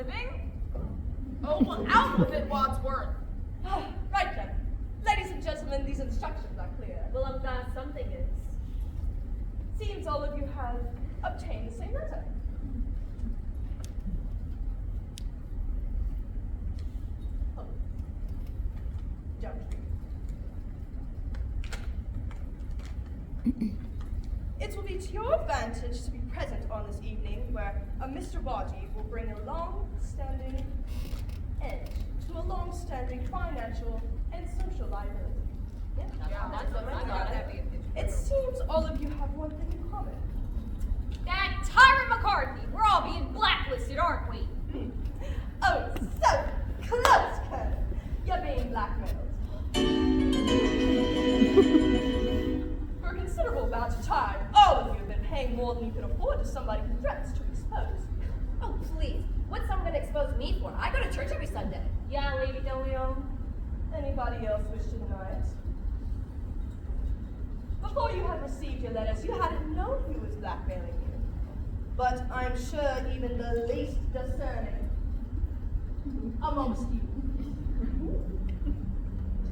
living? Oh, well, out with it, Wadsworth. Right then. Ladies and gentlemen, these instructions are clear. Well, I'm glad something is. Seems all of you have obtained the same letter. Oh. Don't read. It will be to your advantage to be present on this evening where a Mr. Body will bring a long-standing end to a long-standing financial and social liability. It seems all of you have one thing in common. That Tyrant McCarthy! We're all being blacklisted, aren't we? Oh, so close, Colonel. You're being blackmailed. For a considerable amount of time, all of you have been paying more than you can afford to somebody who threatens to expose. Oh, please. What's someone going to expose me for? I go to church every Sunday. Yeah, lady, don't we all? Anybody else wish to deny it? Before you had received your letters, you hadn't known who was blackmailing you. But I'm sure even the least discerning amongst you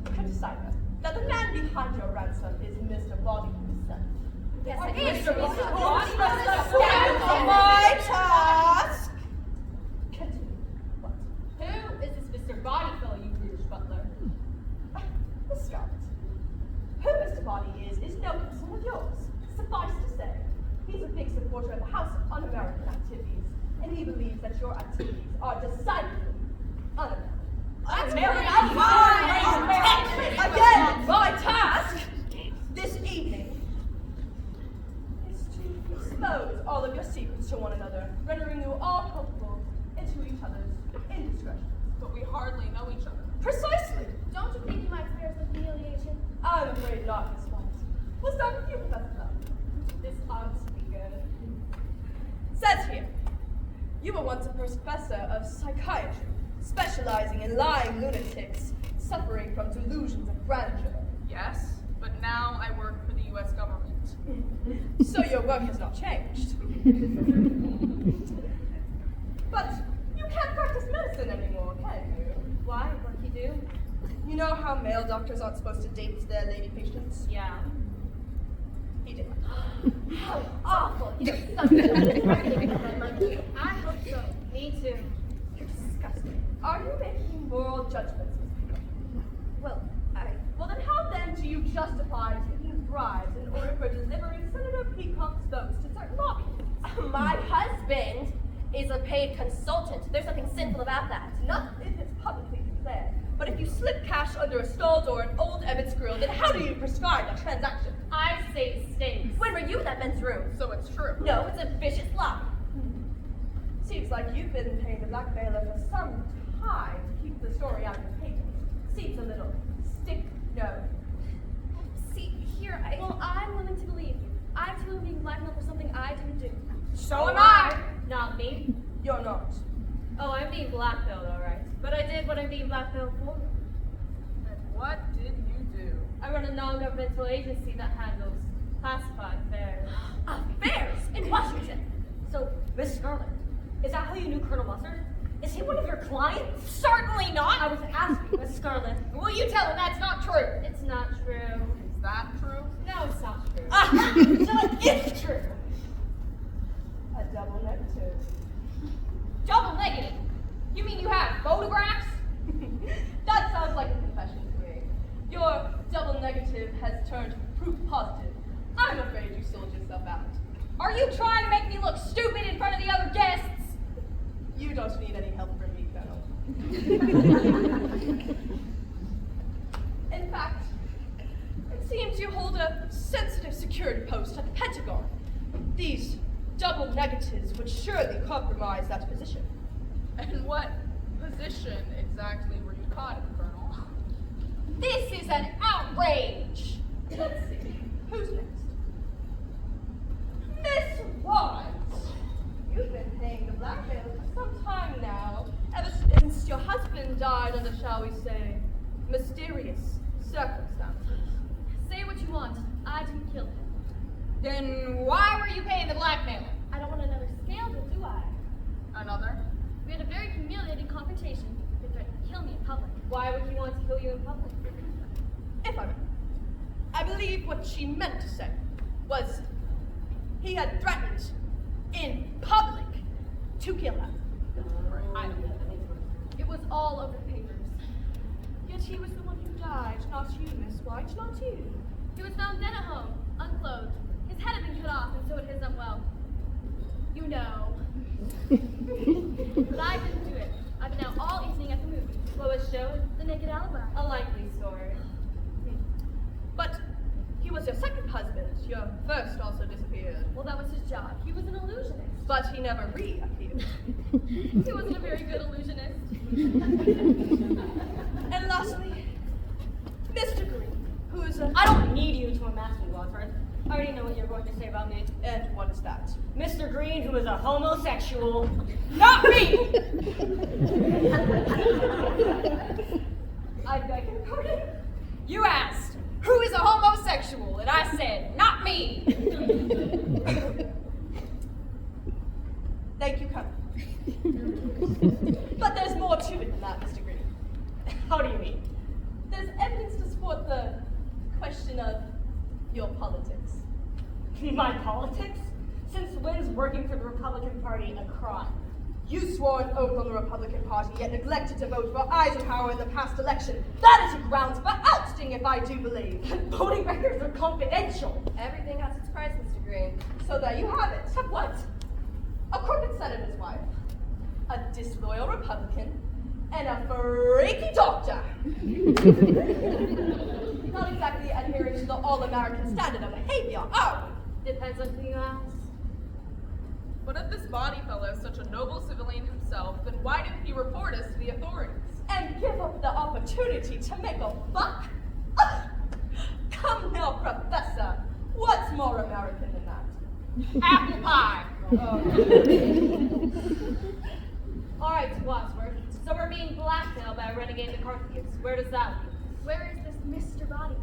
could decipher that the man behind your ransom is Mr. Body himself. Yes, Or it is Mr. Mr. Body. Body. My task. Continue. What? Who is this Mr. Body fellow, you British butler? Miss Scarlet. Who Mr. Body is no concern of yours. Suffice to say, he's a big supporter of the House of Un-American Activities, and he believes that your activities are decidedly un-American. Again, my task this evening is to expose all of your secrets to one another, rendering you all culpable into each other's indiscretions. But we hardly know each other. Precisely. Don't you think you might spare us the humiliation? I'm afraid not, Miss White. We'll start with you, Professor Bell. This ought to be good. Says here, you were once a professor of psychiatry, specializing in lying lunatics suffering from delusions of grandeur. Yes, but now I work for the U.S. government. So your work has not changed. But you can't practice medicine anymore, can you? Why? What'd he do? You know how male doctors aren't supposed to date their lady patients? Yeah. He did. How awful! You know, something. I hope so. Me too. You're disgusting. Are you making moral judgments? Well, Well, then how then do you justify taking bribes in order for delivering Senator Peacock's votes to certain lobbyists? my husband is a paid consultant. There's nothing sinful about that. Not if it's publicly declared. But if you slip cash under a stall door in Old Emmett's Grill, then how do you prescribe that transaction? I say it stinks. When were you in that men's room? So it's true. No, it's a vicious lie. Seems like you've been paying the blackmailer for some time to keep the story out of the papers. Seems a little stick-nosed. See, here, Well, I'm willing to believe you. I too am being blackmailed for something I didn't do. So am I. Not me. You're not. Oh, I'm being blackmailed, all right. But I did what I'm being blackmailed for. And what did you do? I run a non-governmental agency that handles classified affairs. Affairs in Washington. So, Miss Scarlet, is that how you knew Colonel Mustard? Is he one of your clients? Certainly not. I was asking, Miss Scarlet. Will you tell him that's not true? It's not true. Is that true? No, it's not true. Aha! So it is true. A double negative. Double negative. You mean you have photographs? That sounds like a confession to me. Your double negative has turned proof positive. I'm afraid you sold yourself out. Are you trying to make me look stupid in front of the other guests? You don't need any help from me, Colonel. In fact, it seems you hold a sensitive security post at the Pentagon. These double negatives would surely compromise that position. And what position exactly were you caught in, Colonel? This is an outrage. Let's see. Who's next? Miss White. You've been paying the blackmail for some time now, ever since your husband died under, shall we say, mysterious circumstances. Say what you want. I didn't kill him. Then why were you paying the blackmailer? I don't want another scandal, do I? Another? We had a very humiliating confrontation. He threatened to kill me in public. Why would he want to kill you in public? If I may, I believe what she meant to say was he had threatened in public to kill her. I don't know. It was all over the papers. Yet he was the one who died, not you, Miss White, not you. He was found dead at home, unclothed. His head had been cut off, and so had his unwell. You know. But I didn't do it. I've been out all evening at the movies. What was shown? The Naked Alibi. A likely story. But he was your second husband. Your first also disappeared. Well, that was his job. He was an illusionist. But he never reappeared. He wasn't a very good illusionist. And lastly, Mr. Green, who is a... I don't need you to unmask me, Watford. I already know what you're going to say about me. And what is that? Mr. Green, who is a homosexual. Not me! I beg your pardon? You asked, who is a homosexual? And I said, not me. Thank you, Colonel. But there's more to it than that, Mr. Green. How do you mean? There's evidence to support the question of your politics. My politics? Since when's working for the Republican Party a crime? You swore an oath on the Republican Party, yet neglected to vote for Eisenhower in the past election. That is a grounds for ousting, if I do believe. Voting records are confidential. Everything has its price, Mr. Green. So there you have it. What? A crooked senator's wife, a disloyal Republican, and a freaky doctor. Not exactly adhering to the all-American standard of behavior, are we? Depends on who you ask. But if this body fellow is such a noble civilian himself, then why didn't he report us to the authorities? And give up the opportunity to make a buck? Ugh. Come now, Professor. What's more American than that? Apple pie! All right, Wadsworth. So we're being blackmailed by a renegade McCarthyist. Where does that leave? Where is this Mr. Body?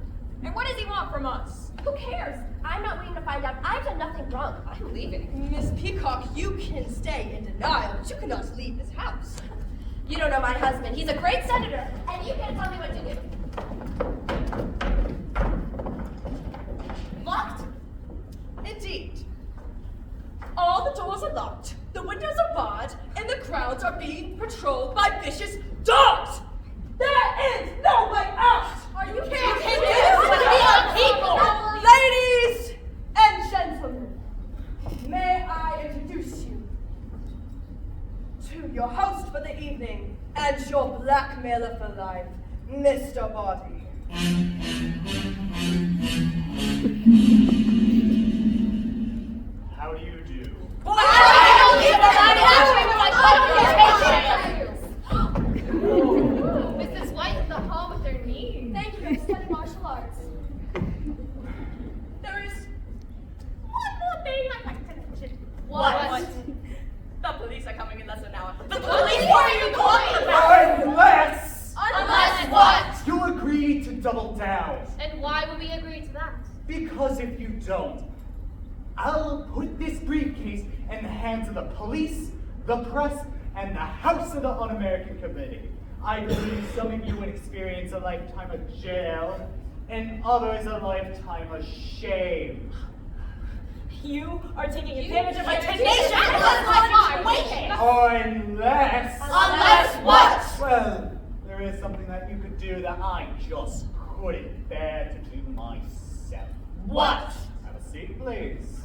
And what does he want from us? Who cares? I'm not waiting to find out. I've done nothing wrong. I'm leaving. Miss Peacock, you can stay in denial, but you cannot leave this house. You don't know my husband. He's a great senator, and you can't tell me what to do. Locked? Indeed. All the doors are locked, the windows are barred, and the grounds are being patrolled by vicious dogs! There is no way out! Are you kidding? You can't do this with young people! Ladies and gentlemen, may I introduce you to your host for the evening and your blackmailer for life, Mr. Body. How do you do? Mrs. White is the home with their knees. Thank you. I studied martial arts. There is One more thing I'd like to mention. what? The police are coming in less than an hour. The police? police? What are you talking about? Unless what? you agree to double down. And why would we agree to that? Because if you don't, I'll put this briefcase in the hands of the police, the press, and the House of the Un-American Committee. I believe some of you would experience a lifetime of jail, and others a lifetime of shame. You are taking advantage of my Unless tenacious Unless... Unless what? Well, there is something that you could do that I just couldn't bear to do myself. What? Have a seat, please.